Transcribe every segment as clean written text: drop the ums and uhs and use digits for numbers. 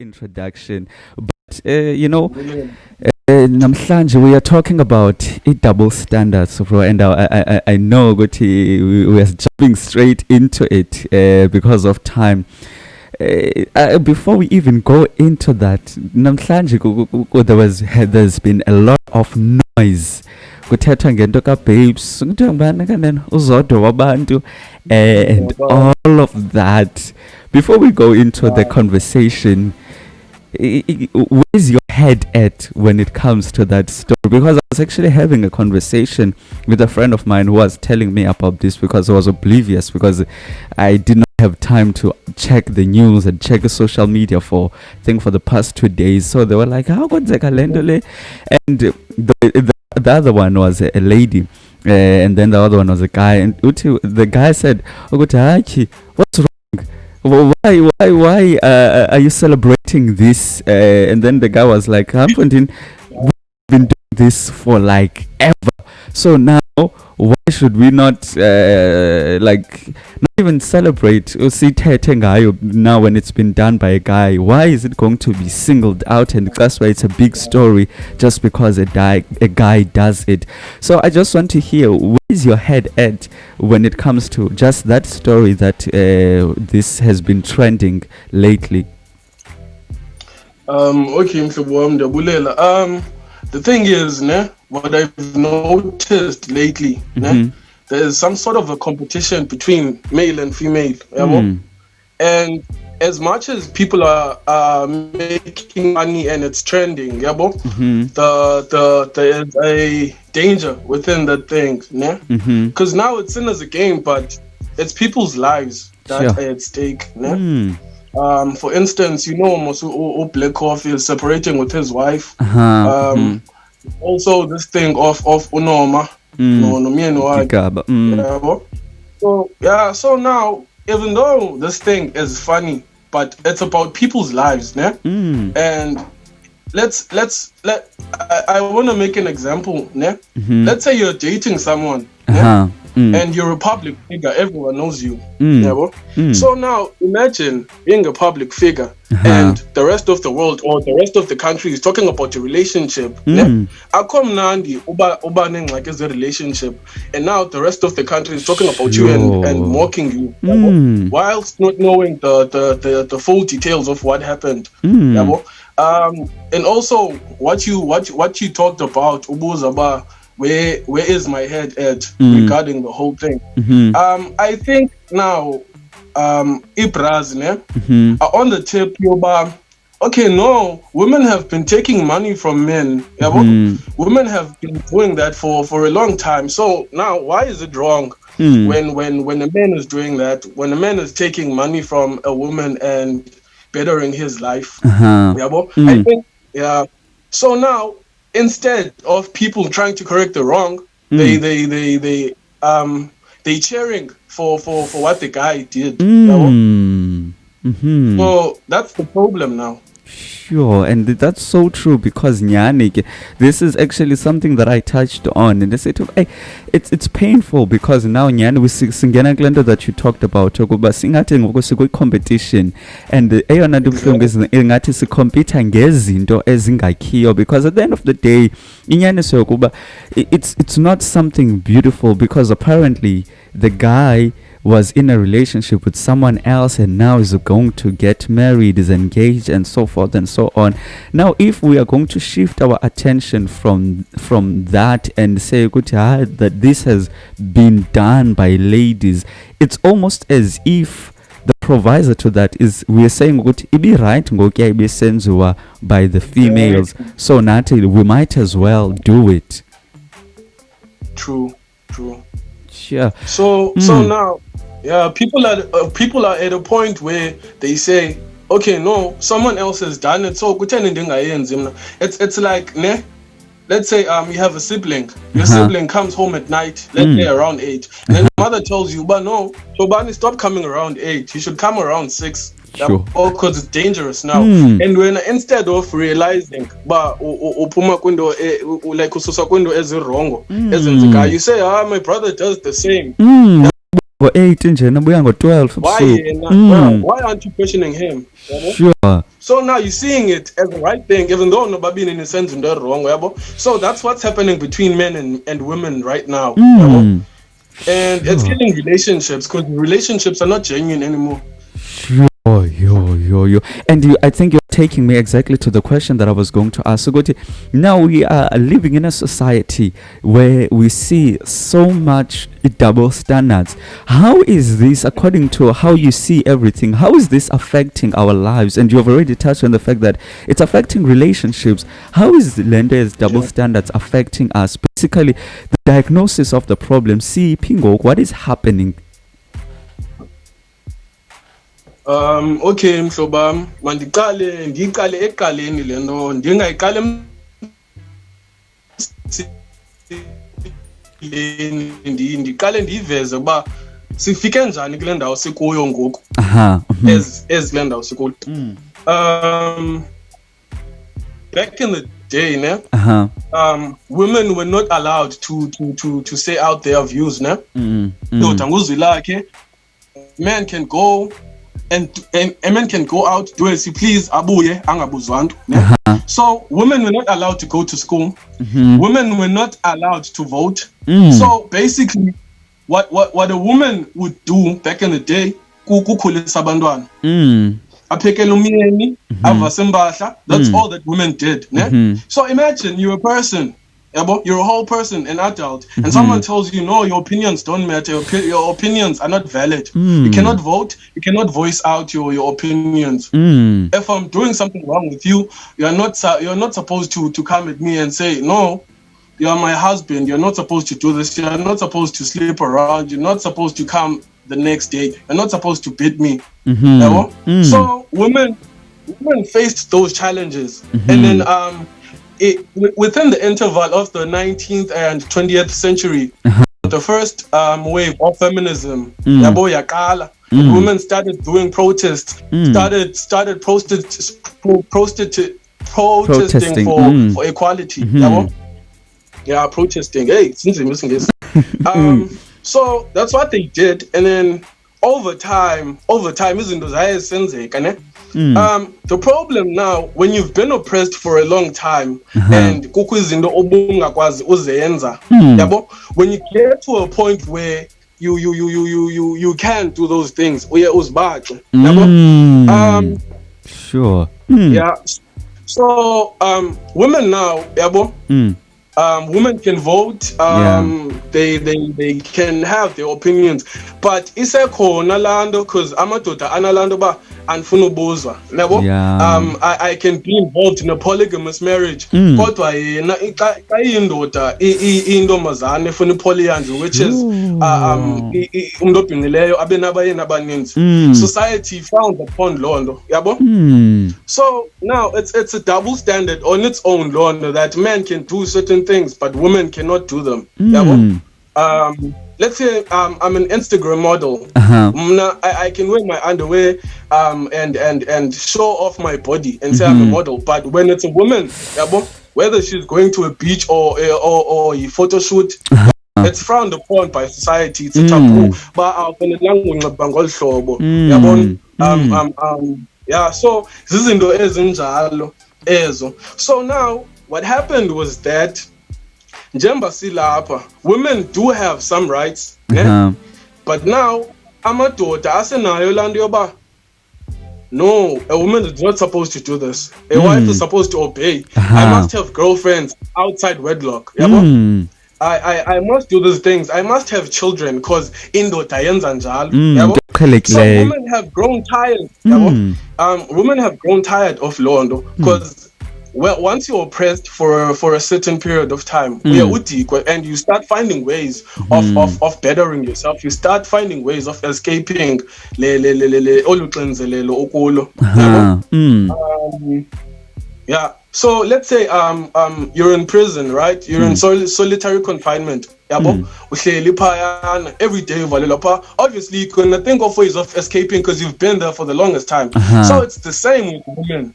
introduction. But Brilliant. namhlanje we are talking about double standards, bro, and I know we are jumping straight into it because of time. Before we even go into that, namhlanje there's been a lot of noise. Kuthethwa ngento kababes kuthiwa ngubani kanene uzodwa wabantu and all of that. Before we go into the conversation, where's your head at when it comes to that story? Because I was actually having a conversation with a friend of mine who was telling me about this because I was oblivious, because I did not have time to check the news and check the social media for the past 2 days. So they were like, how got the calendar? And the other one was a lady, and then the other one was a guy, and the guy said, what's wrong? Why are you celebrating this? And then the guy was like, we've been doing this for like ever. So now, why should we not not even celebrate now when it's been done by a guy? Why is it going to be singled out? And that's why it's a big story just because a guy does it. So I just want to hear, where is your head at when it comes to just that story that this has been trending lately? Okay, mhlobo wami ndiyabulela. The thing is, what I've noticed lately, there's some sort of a competition between male and female, and as much as people are making money and it's trending, there's a danger within that thing, because now it's seen as a game, but it's people's lives that are at stake. For instance, Mosu Black Coffee is separating with his wife. Also, this thing of Unoma, So now, even though this thing is funny, but it's about people's lives, and I want to make an example, Let's say you're dating someone, and you're a public figure, everyone knows you. So now imagine being a public figure and the rest of the world or the rest of the country is talking about your relationship. Akom Nandi Uba like is a relationship, and now the rest of the country is talking about you and mocking you, whilst not knowing the full details of what happened. And also what you talked about, Ubuzaba, where is my head at regarding the whole thing? I think now Ibras are on the tip, okay, no, women have been taking money from men. Women have been doing that for a long time. So now why is it wrong when a man is doing that, when a man is taking money from a woman and bettering his life? I think, so now, instead of people trying to correct the wrong, they cheering for what the guy did. So that's the problem now. Sure, and that's so true, because Nyanik, this is actually something that I touched on, and they said, hey, it's painful because now Nyani with Singana Glenda that you talked about, Tokuba Singating was a good competition, and the Aeonadu film is Ingati compete and gezinto ezingakio, because at the end of the day, Nyani Sokuba, it's not something beautiful, because apparently the guy was in a relationship with someone else and now is going to get married, is engaged, and so forth and so on. Now, if we are going to shift our attention from that and say that this has been done by ladies, it's almost as if the provisor to that is we're saying it be right by the females, so Natalie, we might as well do it. True. Yeah. So now, people are at a point where they say, okay, no, someone else has done it, so it's like, let's say you have a sibling. Your sibling comes home at night, let's say around 8, and then your mother tells you, but no, Tobani, stop coming around 8, you should come around 6. Sure. Because it's dangerous now. And when instead of realizing upuma kwendo like ususa kwendo ezirrongo ezenzeka, you say, my brother does the same. 8 nje nabuya ngo 12. Why aren't you questioning him? Sure. So now you're seeing it as the right thing, even though nobody in a sense is wrong. Yabo. So that's what's happening between men and women right now. Yabo. And it's killing relationships because relationships are not genuine anymore. Yo. And I think you're taking me exactly to the question that I was going to ask. So, now we are living in a society where we see so much double standards. How is this, according to how you see everything, how is this affecting our lives? And you have already touched on the fact that it's affecting relationships. How is Lende's double standards affecting us? Basically, the diagnosis of the problem. See, Pingo, what is happening? Okay, mhlobam, ngiqale eqaleni lento ndingayiqala ndiqale ndiveze ukuba sifike njani kule ndawo sikuyo ngoku as kule ndawo sikuyo. Back in the day, women were not allowed to say out their views, ne? Man can go and a man can go out, do as he please, abuye angabuzwantu. So women were not allowed to go to school. Women were not allowed to vote. So basically, what a woman would do back in the day, kukhulisa abantwana. Aphekela umyeni, avase impahla. That's all that women did. So imagine you're a person. You're a whole person, an adult, and someone tells you, no, your opinions don't matter, your opinions are not valid. You cannot vote, you cannot voice out your opinions. If I'm doing something wrong with you, you're not supposed to come at me and say, no, you're my husband, you're not supposed to do this, you're not supposed to sleep around, you're not supposed to come the next day, you're not supposed to beat me. So women faced those challenges, and then within the interval of the 19th and 20th century, the first wave of feminism, women started doing protests, started protesting for equality. Protesting. Hey, since I'm missing this. So that's what they did, and then over time, isn't those the problem now, when you've been oppressed for a long time, and when you get to a point where you can't do those things, sure. Yeah. So women now, women can vote, they can have their opinions, but isekhona lando because amadoda analando ba andifuna ubuzwa yabo. I can be involved in a polygamous marriage, kodwa yena xa iyindoda intombazane efuna polyandry, which is umuntu obhinqileyo abe nabayeni abaninzi. Society frowned upon londo yabo. So now it's a double standard on its own, londo, that men can do certain things but women cannot do them. Yabo. Let's say I'm an Instagram model. I can wear my underwear and show off my body and say I'm a model. But when it's a woman, whether she's going to a beach or a photo shoot, it's frowned upon by society. It's a taboo. So zizinto ezinjalo ezo. So now what happened was that Njemba silapa, women do have some rights, but now amadoda asenayo lando yoba, no, a woman is not supposed to do this. A wife is supposed to obey. I must have girlfriends outside wedlock. I must do these things. I must have children because indoda yenza njalo. So women have grown tired. Women have grown tired of londo because once you're oppressed for a certain period of time, and you start finding ways of bettering yourself, you start finding ways of escaping so let's say you're in prison, right? You're in solitary confinement. Every day obviously you can think of ways of escaping because you've been there for the longest time. So it's the same with women.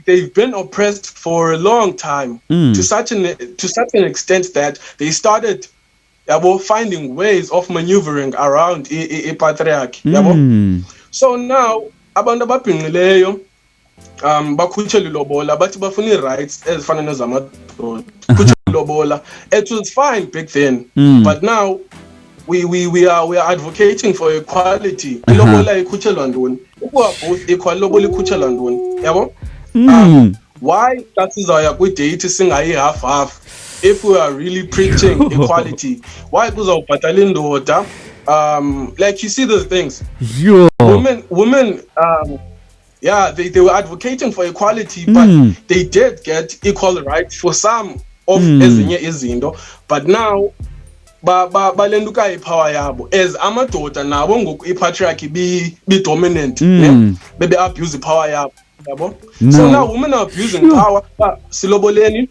They've been oppressed for a long time, to such an extent that they started finding ways of maneuvering around a patriarchy. So now abantu ababhinqileyo bakhutshela ilobola bathi bafuna ii-rights ezifana nezamadoda khutshela ilobola. It was fine back then, but now we are advocating for equality. Ilobola ikhutshelwa ntoni? Ukuba both equal, ilobola ikhutshelwa ntoni? Yabo? Why sizawuya kwi-date singayi half if we are really preaching equality? Why kuzawubhatala indoda? Like, you see those things. Women yeah, they were advocating for equality, but they did get equal rights for some of ezinye izinto. But now balenduka ipower yabo as amadoda nabo ngoku ipatriarchy be dominant, bebe abuse power yabo. So now women are abusing power. Siloboleni,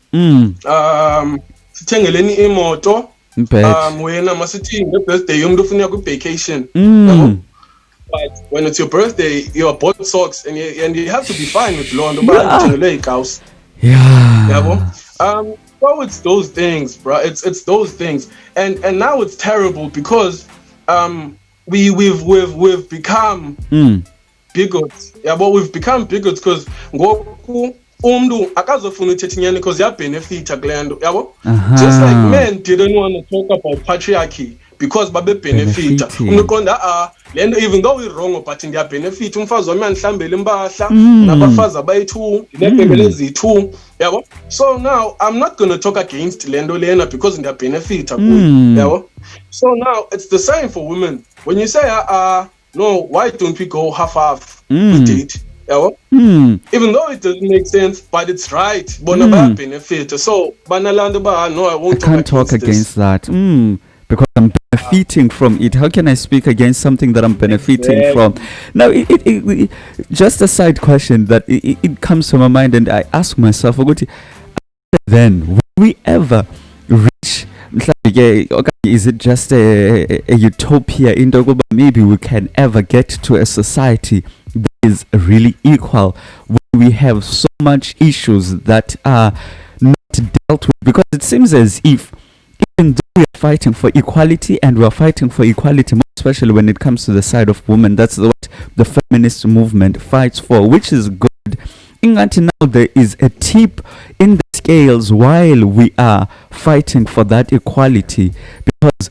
sithengeleni imoto, wena masithi nge-birthday yomuntu ufuna ku-vacation. But when it's your birthday, you are bought socks, and you have to be fine with loo nto. So it's those things, bro. It's those things, and now it's terrible because we've become bigots. Yeah, but we've become bigots because ngoku umntu akazofuna uthetha inyani because yabenefita kule nto, yabo. Just like men didn't want to talk about patriarchy because babe benefita. Umntu qonda le nto even though we're wrong, but ndiya benefit. Umfazi wami andihlambele impahla, nabafazi abayi-2, neebhebele ezi-2, yabo. So now I'm not going to talk against le nto lena because ndiya benefita kuyo, yabo. So now it's the same for women. When you say no, why don't we go half with date? Even though it doesn't make sense, but it's right. Bona benefit. So banalanda ba no, I won't. I can't talk against that. Because I'm benefiting from it. How can I speak against something that I'm benefiting from? Now, it just a side question that it comes to my mind, and I ask myself, then will we ever reach? Is it just a utopia in Dogoba? Maybe we can ever get to a society that is really equal, where we have so much issues that are not dealt with, because it seems as if even though we are fighting for equality, and we are fighting for equality, more especially when it comes to the side of women, that's what the feminist movement fights for, which is good. Until now, there is a tip in the scales while we are fighting for that equality, because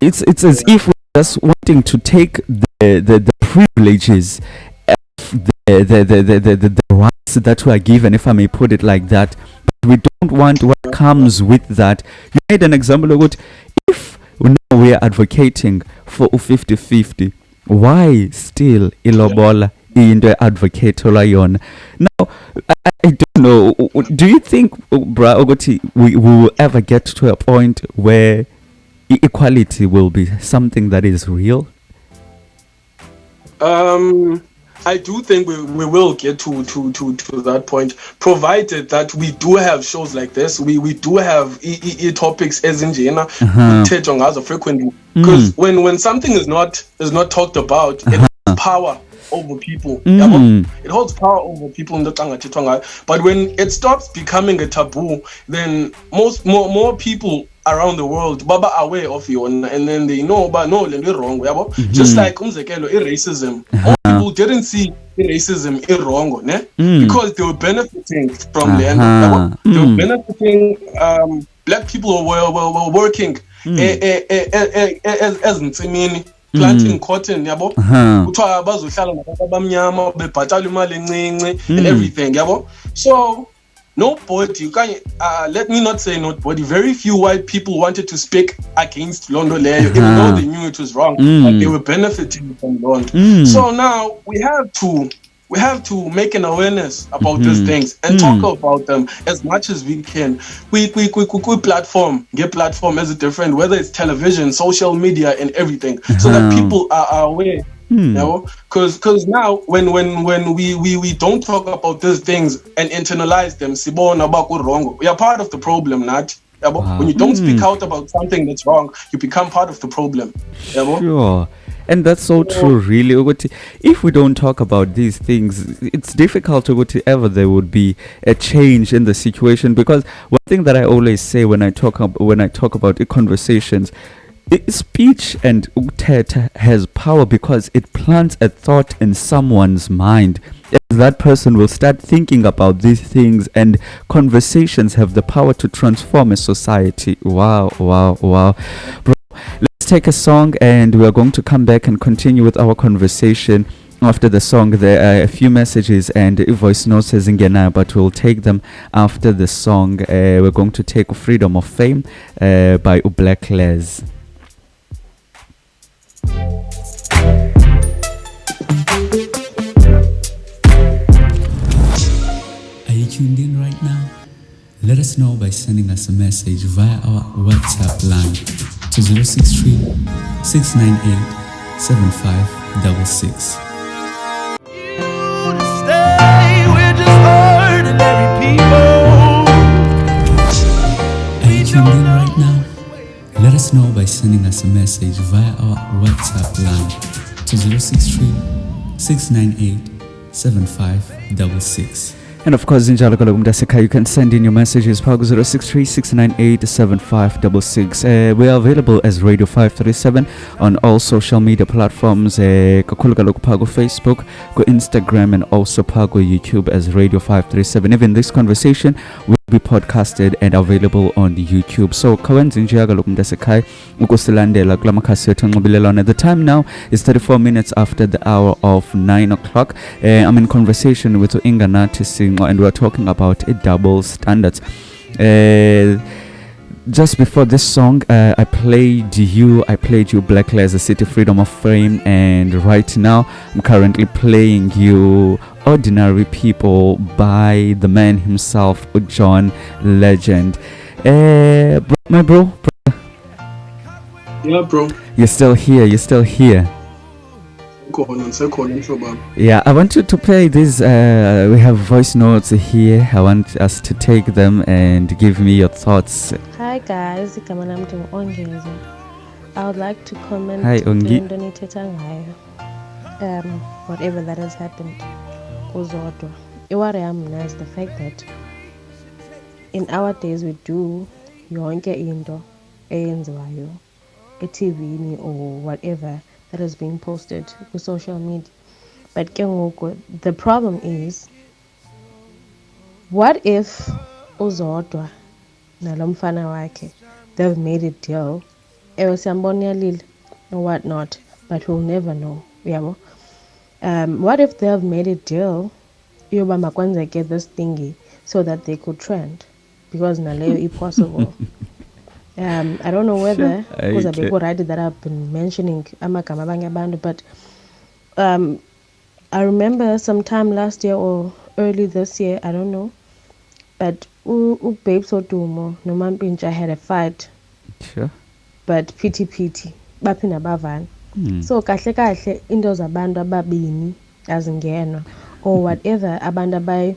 it's as if we're just wanting to take the privileges of the rights that we are given, if I may put it like that. But we don't want what comes with that. You made an example of what if now we are advocating for 50-50, why still ilobola into advocate yon? Now I don't know, do you think, bra Ogoti, we will ever get to a point where equality will be something that is real? I do think we will get to that point, provided that we do have shows like this. We do have topics as in Jena frequently, because when something is not talked about, it has power over people. It holds power over people in the Tanga. But when it stops becoming a taboo, then more people around the world baba aware of you, and then they know but no le wrong, just like umzekelo racism. More people didn't see racism wrong, ne? Because they were benefiting from land. They were benefiting. Black people were working as ntsimini, planting cotton, yabo. Kuthiwa bazohlala nabantu abamnyama bebhatala imali encinci and everything, yabo. So nobody, you can't, let me not say nobody, very few white people wanted to speak against Londo Leyo, even though they knew it was wrong, but they were benefiting from Londo. So now we have to make an awareness about these things and talk about them as much as we can. We platform, get platform as a different, whether it's television, social media, and everything, so that people are aware. You know, because now when we don't talk about these things and internalize them, we are part of the problem, not. When you don't speak out about something that's wrong, you become part of the problem. Sure. And that's so true, really. If we don't talk about these things, it's difficult to ever there would be a change in the situation. Because one thing that I always say when I talk about conversations, speech and uthetha has power because it plants a thought in someone's mind. That person will start thinking about these things, and conversations have the power to transform a society. Wow. Bro, let's take a song and we are going to come back and continue with our conversation. After the song, there are a few messages and voice notes as Inganathi, but we'll take them after the song. We're going to take Freedom of Fame by Black Les. Are you tuned in right now? Let us know by sending us a message via our WhatsApp line to 063 698 7566. Are you tuned in right now? Let us know by sending us a message via our WhatsApp line to 063 698 7566. And of course, you can send in your messages. 063-698-7566. We are available as Radio 537 on all social media platforms. Facebook, Instagram, and also YouTube as Radio 537. Even this conversation will be podcasted and available on YouTube. So the time now is 34 minutes after the hour of 9 o'clock. I'm in conversation with Inganathi Sinxo, and we're talking about double standards. Just before this song, I played you Black Les, the City Freedom of Fame, and right now I'm currently playing you Ordinary People by the man himself, John Legend. My bro. Yeah, bro. You're still here. Yeah, I want you to play this. We have voice notes here. I want us to take them and give me your thoughts. Hi guys, I would like to comment on whatever that has happened. Uzodwa. Is the fact that in our days we do yonke into eyenziwayo eTV or whatever that is being posted to social media. But the problem is, what if Uzodwa nalomfana wake, they've made a deal, or whatnot, but we'll never know. What if they've made a deal, yoba makwenza get this thingy so that they could trend, because naleyo impossible. I don't know whether because I've been that I've been mentioning amagama abanye abantu, but I remember sometime last year or early this year, I don't know, but Babe Sotumo no Mampincha had a fight. Sure. But pity baphinda bavana. So kahle into zabantu ababini azingena or whatever abantu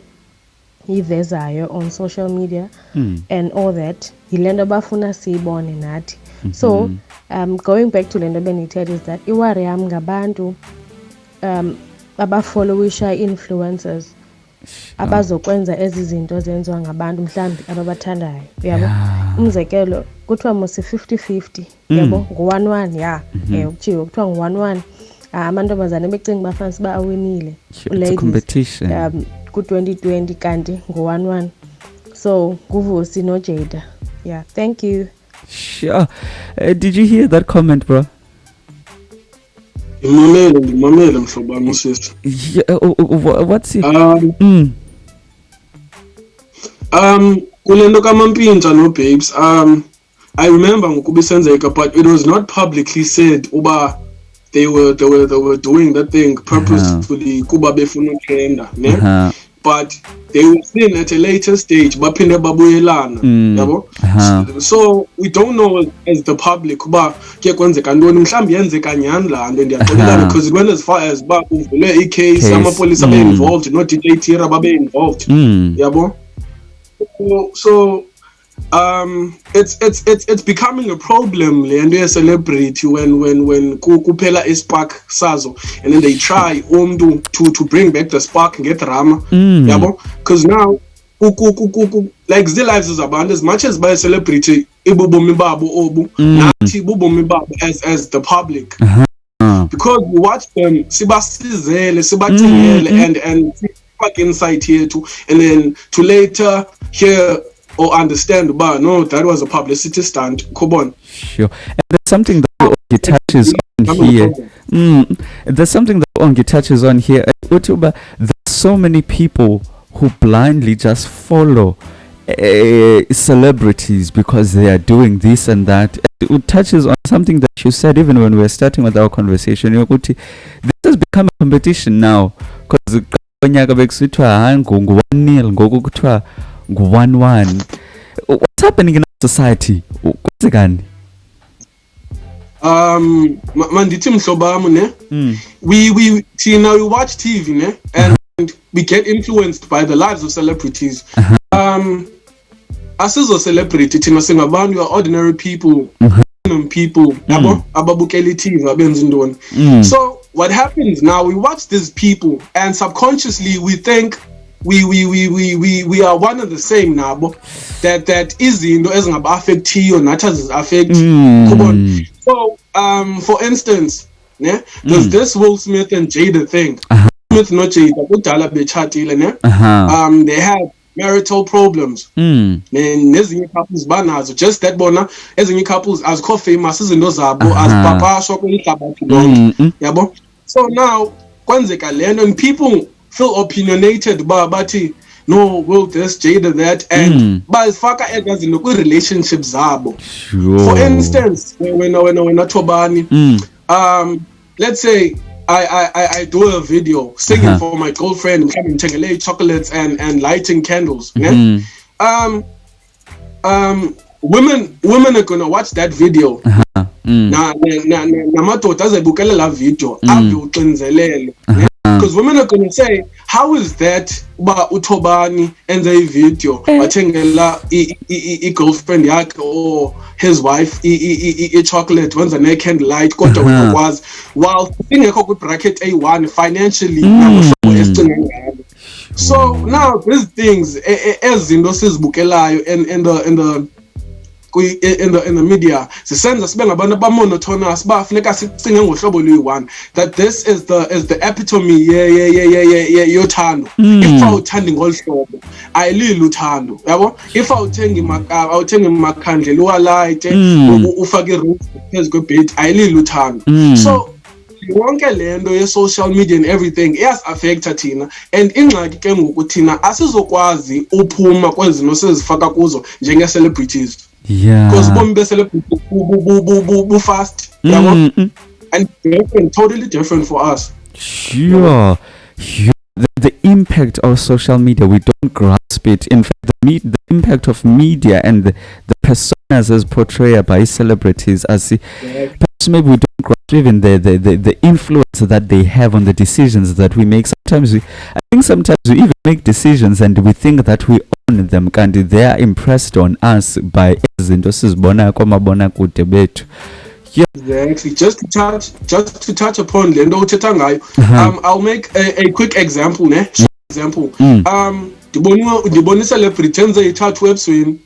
abayivezayo on social media and all that, yilento bafuna siyibone nathi. So going back to lento benithetha is that iwari yam ngabantu abafollowisha influencers abazokwenza ezi zinto zenziwa ngabantu mhlawumbi ababathandayo, uyabo. Umzekelo kuthiwa mose 50-50, yabo, ngo-1-1, ukuthiwa kuthiwa ngo-1-1. Amantombazane becinga bafanele ba awinile competition ku-2020 kanti ngo-1-1. So kuvusi no Jada. Yeah, thank you. Sure. Did you hear that comment, bro? Mamele mhlobo wami sister. What's it? Kulento kaMampintsha no Babes, I remember ngokubisenzeka, but it was not publicly said uba they were doing that thing purposefully kuba befuna utrenda, ne? But they were seen at a later stage baphinde babuyelana, yabo. So we don't know as the public kuba kuyakwenzeka ntoni, mhlawumbi yenzeka nyani la nto ndiyaxolelana, because it went as far as ba uvule icase amapolisa abe involved, no DJ Tira babe involved, yabo. So it's becoming a problem le nto ye-celebrity when kuphela ispark sazo, and then they try to bring back the spark ngedrama, yabo, because now like the lives zabantu, as much as by a celebrity ibubomi babo obu nathi ibubomi babo as the public. Because we watch them sibasizele sibacingele and fuck insight here too, and then to later hear or understand about no, that was a publicity stunt. Come on. Sure. And there's something that Ongi touches on here. There's something that Ongi touches on here. Utuba, there's so many people who blindly just follow celebrities because they are doing this and that. It touches on something that you said even when we were starting with our conversation. This has become a competition now because what's happening in our society? Mandithi mhlobam ne, we watch TV ne, and we get influenced by the lives of celebrities. Asizo celebrity thina singabantu, we are ordinary people, people ababukela TV abenza intoni. So what happens now, we watch these people and subconsciously we think we are one and the same nabo, that izinto ezingaba affectiyo nathi affect. So for instance, there's this Will Smith and Jada thing. Smith no Jada kudala bechatile ne, they had marital problems. Nezinye couples banazo, just that bona ezinye couples azikho famous izinto zabo azipapashwa kwelihlabathi lonke, yabo. So now kwenzeka lento and people feel opinionated bathi no, will this, Jada that, and bazifaka egazinto kwi-relationships zabo. For instance, when Tobani, let's say I do a video singing for my girlfriend, coming to chocolates and lighting candles. Women are gonna watch that video. Namadoda azayibukela la video ave uxinzelelo. Because women are gonna say, how is that uba uThobani enza i-video wathengela i-girlfriend yakhe or his wife i-chocolate wenza ne-candlelight kodwa uyakwazi while singekho kwi-bracket A1 financially nakuhlobo esicinga ngalo. So now these things ezinto sizibukelayo in the media sisenza sibe ngabantu abamonotonous bafuneka sicinge ngohlobo luyi-one, that this is the epitome yothando. If awuthandi ngolu hlobo ayilili uthando, yabo. If awuthengi makhandlela uwalayite ufake i-roof phezu kwebhedi ayilili uthando. So yonke lento ye-social media and everything iyas-affecta thina, and ingxaki ke ngoku thina asizokwazi uphuma kwezinto sizifaka kuzo njenge-celebrities. Because bombe be-celebrities bu-fast, yabo, and different, totally different for us. Sure. The impact of social media, we don't grasp it. In fact, the impact of media and the personas as portrayed by celebrities, as perhaps maybe we don't grasp even the influence that they have on the decisions that we make. Sometimes we even make decisions and we think that we own them, and they are impressed on us by izinto sizibona kwamabona kude bethu. Exactly. Just to touch upon lento uthetha ngayo. I'll make a quick example, ne? Example. Ndibona celebrity enza i-tattoo ebusweni.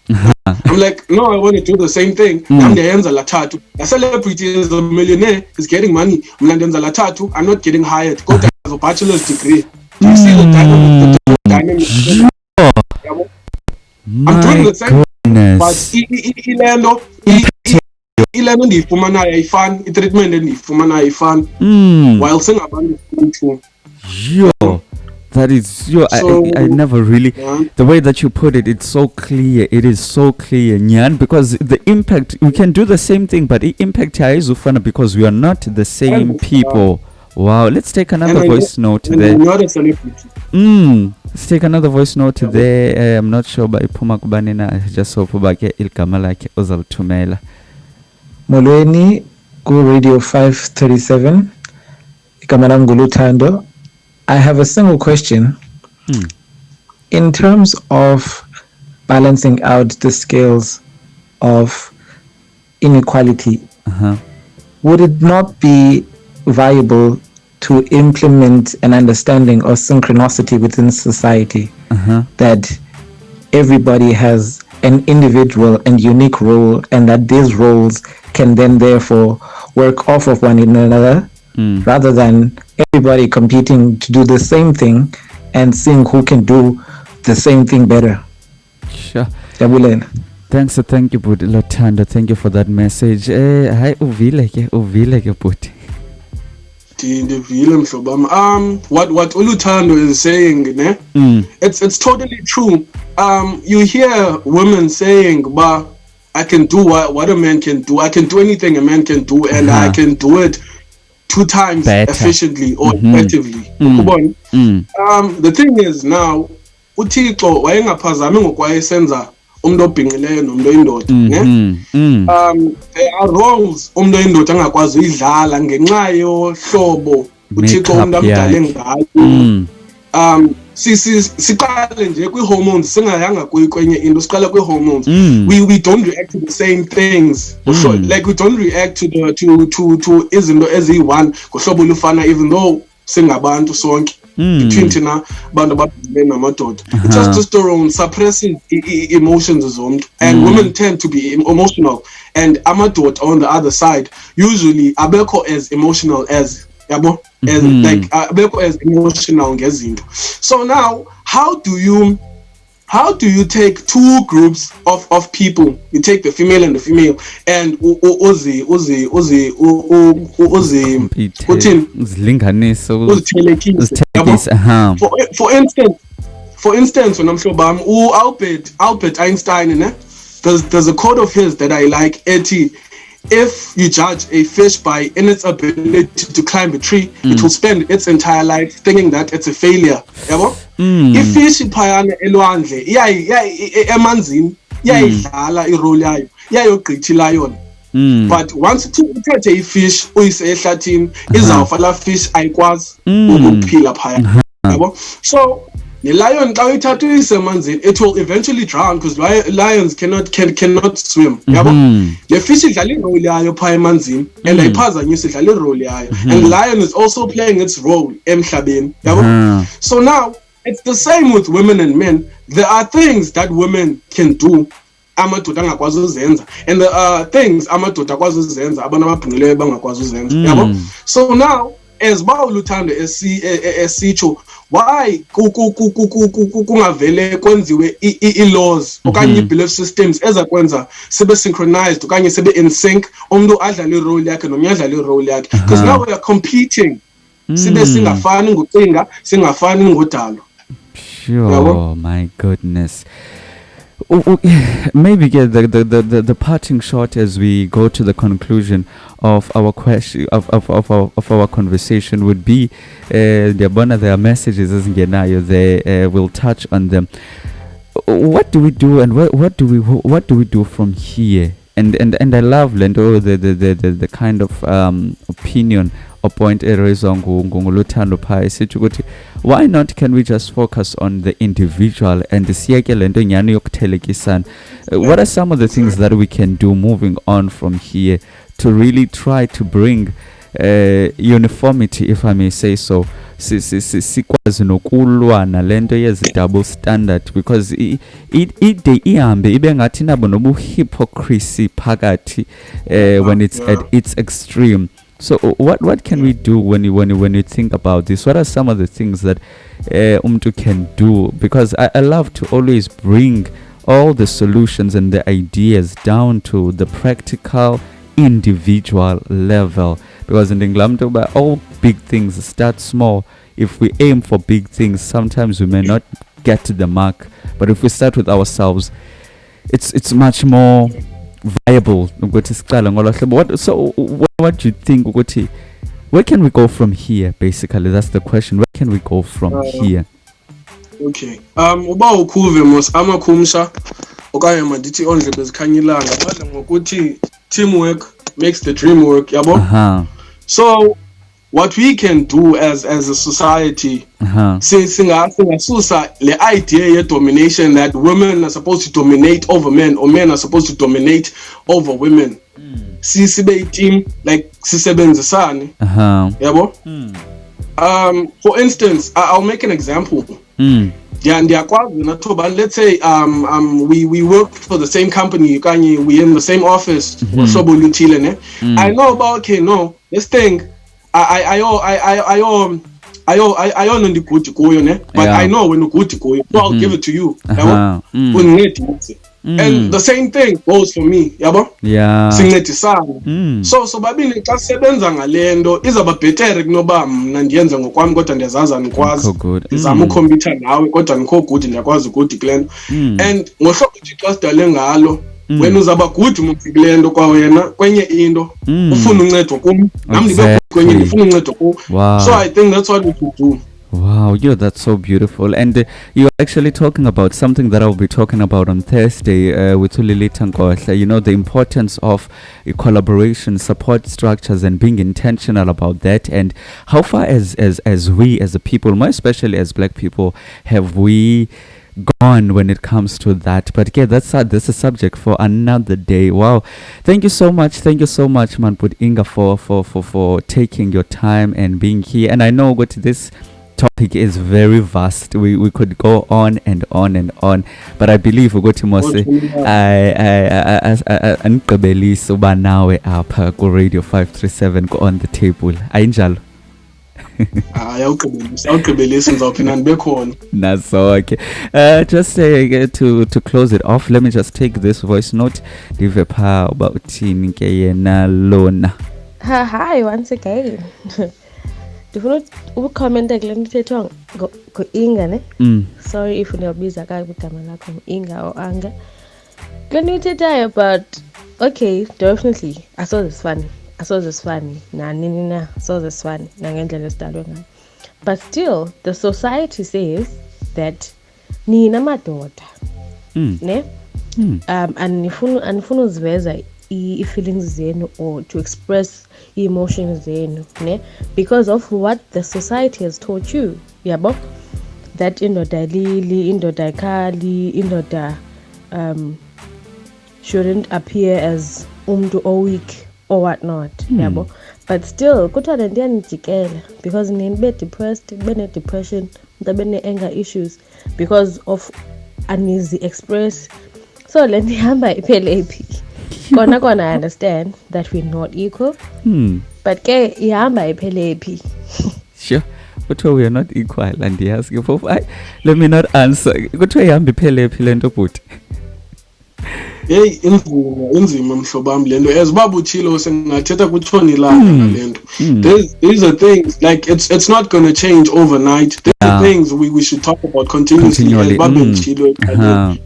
I'm like, no, I want to do the same thing. I'm ndiyenza la tattoo. The celebrity is a millionaire, is getting money. Mna ndiyenza la tattoo, I'm not getting hired. Got a bachelor's degree. Do you see the dynamic? I'm doing the same thing, but ilento ndiyifumanayo ayifani, i-treatment endiyifumanayo ayifani, while singabantu too. That is I never really the way that you put it, it's so clear. It is so clear, Nyan, because the impact, we can do the same thing, but the impact here is ufana because we are not the same people. Wow, let's take another voice note there. Not a celebrity. Let's take another voice note there. I'm not sure by Puma Kubanina, just so Pubake Ilkama like Ozaltumela. Molweni ku Radio 537. Igama Ngulutando. I have a single question. In terms of balancing out the scales of inequality, would it not be viable to implement an understanding of synchronicity within society, that everybody has an individual and unique role, and that these roles can then therefore work off of one another, rather than everybody competing to do the same thing and seeing who can do the same thing better. Sure. Jabulani. Thanks, thank you, Budi Lotando. Thank you for that message. Hi, uvile ke Budi. What Uluthando is saying, ne? It's totally true. You hear women saying, "Bah, I can do what a man can do. I can do anything a man can do, and I can do it 2 times better, efficiently or effectively." The thing is now, uThixo wayengaphazami ngokwayesenza umuntu obhinqileyo nomuntu oyindoda, ne? There are roles umuntu oyindoda angakwazi uyidlala ngenxa yohlobo uThixo umuntu amdale ngayo. Siqale nje kwi-hormones, singayanga kwenye into, siqala kwi-hormones. We don't react to the same things. Like we don't react to izinto eziyi-one ngohlobo olufana, even though singabantu sonke. Between thina abantu ababhinqileyo namadoda, testosterone suppresses emotions zomuntu, and women tend to be emotional, and amadoda on the other side usually abekho as emotional as yabo, as like abekho as emotional ngezinto. So now how do you take 2 groups of people? You take the female and the female, and for instance, when I'm sure Albert Einstein, there's a quote of his that I like. If you judge a fish by its ability to climb a tree, it will spend its entire life thinking that it's a failure. Ifish iphayana elwandle emanzini iyayidlala irole yayo, iyayogqithila yona. But once uthathe ifish uyise ehlathini, izawufa la fish ayikwazi ukuphila phaya. So the lion, it will eventually drown because lions cannot swim. The fish is and the lion is also playing its role. So now it's the same with women and men. There are things that women can do, and there are things so now, as Uluthando Sinxo, why kungavele kwenziwe i-laws okanye i-belief systems ezakwenza sibe synchronized okanye sibe in sync, umuntu adlale irole yakhe nomnye adlale irole yakhe, because now we are competing, sibe singafani ngocinga, singafani ngodalo. Sure. My goodness. Maybe get the parting shot as we go to the conclusion of our question of our conversation would be there are messages as they will touch on them. What do we do, and what do we do from here? And I love Lendo the kind of opinion or point why not can we just focus on the individual and the what are some of the things that we can do moving on from here to really try to bring uniformity, if I may say so, sikwazi nokulwana lento yezi double standard, because ide ihambe ibe ngathi nabo nobu hypocrisy phakathi when it's at its extreme. So what can we do when you think about this? What are some of the things that umtu can do? Because I love to always bring all the solutions and the ideas down to the practical individual level, because in Inglamto, all big things start small. If we aim for big things, sometimes we may not get to the mark, but if we start with ourselves, it's much more viable. What do you think? Where can we go from here? Basically, that's the question. Where can we go from here? Okay. Uba ukhuve mos amakhumsha okanye mandithi ondle bezikhanyilanga badla ngokuthi teamwork makes the dream work, yabo. So what we can do as a society, singasusa le idea of domination that women are supposed to dominate over men or men are supposed to dominate over women. Sibe team like sisebenzisane, yabo. For instance, I'll make an example. ndiyakwazi nathoba, let's say we work for the same company kanye we in the same office ngohlobo oluthile ne. I know about, okay, no, this thing ayona ndigudi kuyo ne, but I know when ugudi kuyo, so I'll give it to you, yabo, ungincedise. And the same thing goes for me, yabo, sincedisana. So babini xa sebenza ngalento izaba bhetere kunoba mna ndiyenze ngokwami kodwa ndiyazaza ndikwazi ndizama ukhompyutha nawe kodwa ndikho good ndiyakwazi ukuthi kulento. And ngohlobo uThixo asidale ngalo, wena uzaba good mukilento kwa wena kwenye into ufuna uncedo kum, nami ndibe kwenye ndifuna uncedo kum. So I think that's what we should do. Wow, that's so beautiful. And you're actually talking about something that I'll be talking about on Thursday with Ulili Tankosha. You know, the importance of collaboration, support structures, and being intentional about that. And how far as we, as a people, more especially as Black people, have we gone when it comes to that? But yeah, that's a subject for another day. Wow, thank you so much, Manput Inga, for taking your time and being here. And I know what this topic is very vast. We could go on and on and on, but I believe we go to Mose. Ankabeli uba nawe apha ku Radio 537 go on the table. Ayinjalo. Awukugqibelisa ngizawuphinda ndibe khona. Naso okay. Just to close it off, let me just take this voice note. Live pha uba uthini ke yena lona. Hi once again. Ndifuna ukomenta kule nto ithethwa ngo-Inga ne. Sorry if ndiyabiza kakubi igama lakho Inga or Anga. Kule nto ithethayo, but okay, definitely I saw this funny nanini na, I saw this funny nangendlela esidalwe ngayo. But still the society says that nina madoda ne anifuna uziveza i-feelings zenu or to express emotions zenu ne, because of what the society has taught you, yabo, that indoda lili, indoda khali, indoda shouldn't appear as umntu weak or whatnot, yabo. But still kuthiwa le nto iyanijikela because nibe depressed, bene depression, bene anger issues because of anizi express. So le nto ihamba iphele phi? Kona I understand that we're not equal, but ke ihamba iphele phi? Sure, but we are not equal, and he asked you for let me not answer. Kuthiwa ihamba iphele phi le nto bhuti? Hey, inzima mhlobo wami lento, as baba uthilo sengathetha kuthiwa nilanga ngalento. These are things like it's not going to change overnight. These are things we should talk about continuously. Baba uthilo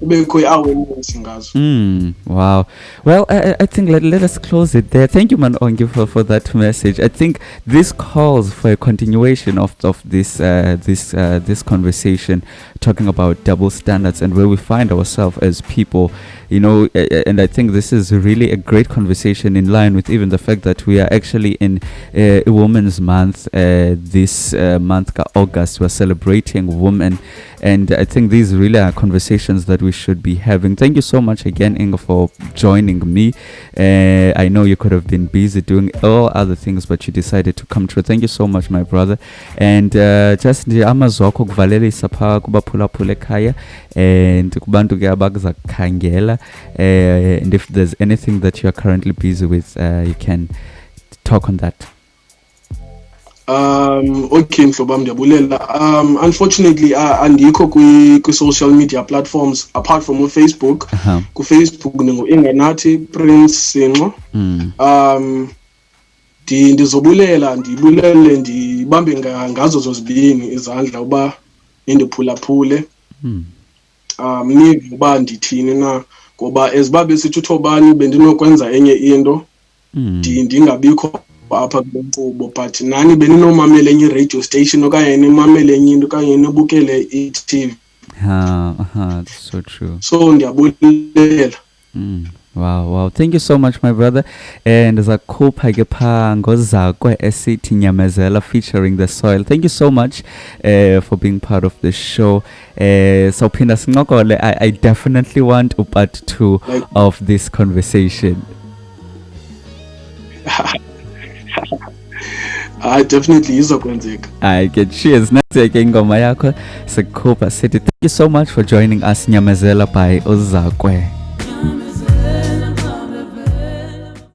ubekho awareness ngazo. Wow. Well, I think let us close it there. Thank you, Man Ongi, for that message. I think this calls for a continuation of this this conversation, talking about double standards and where we find ourselves as people. You know, and I think this is really a great conversation in line with even the fact that we are actually in a Women's Month. This month, August, we're celebrating women. And I think these really are conversations that we should be having. Thank you so much again, Inga, for joining me. I know you could have been busy doing all other things, but you decided to come through. Thank you so much, my brother. And just the amazoko kuvalelisa pha kubaphulaphula ekhaya and kubantu ke abakuza khangela. And if there's anything that you are currently busy with, you can talk on that. Okay, mhlobo wami ndiyabulela. Unfortunately andikho kwi-social media platforms apart from Facebook. Ku-Facebook ndingu-Inganathi Sinxo. Ndizobulela ndibulele ndibambe ngazo zozibini izandla uba indiphulaphule. Nive uba ndithini na, ngoba eziba besithi uthobani bendinokwenza enye into ndingabikho apha kule nkqubo, but nani beninomamela enye radio station okanye nimamele enye into okanye nibukele i-TV. That's so true. So ndiyabulela. Wow. Thank you so much, my brother. And zakhupha ke pha ngozakwe esithi Nyamezela featuring The Soil. Thank you so much for being part of the show. So Pinda Sinokole, I definitely want a part 2 of this conversation. definitely izokwenzeka. Ke cheers naseke ingoma yakho sikukhupha sithi thank you so much for joining us Nyamezela by Uzakwe.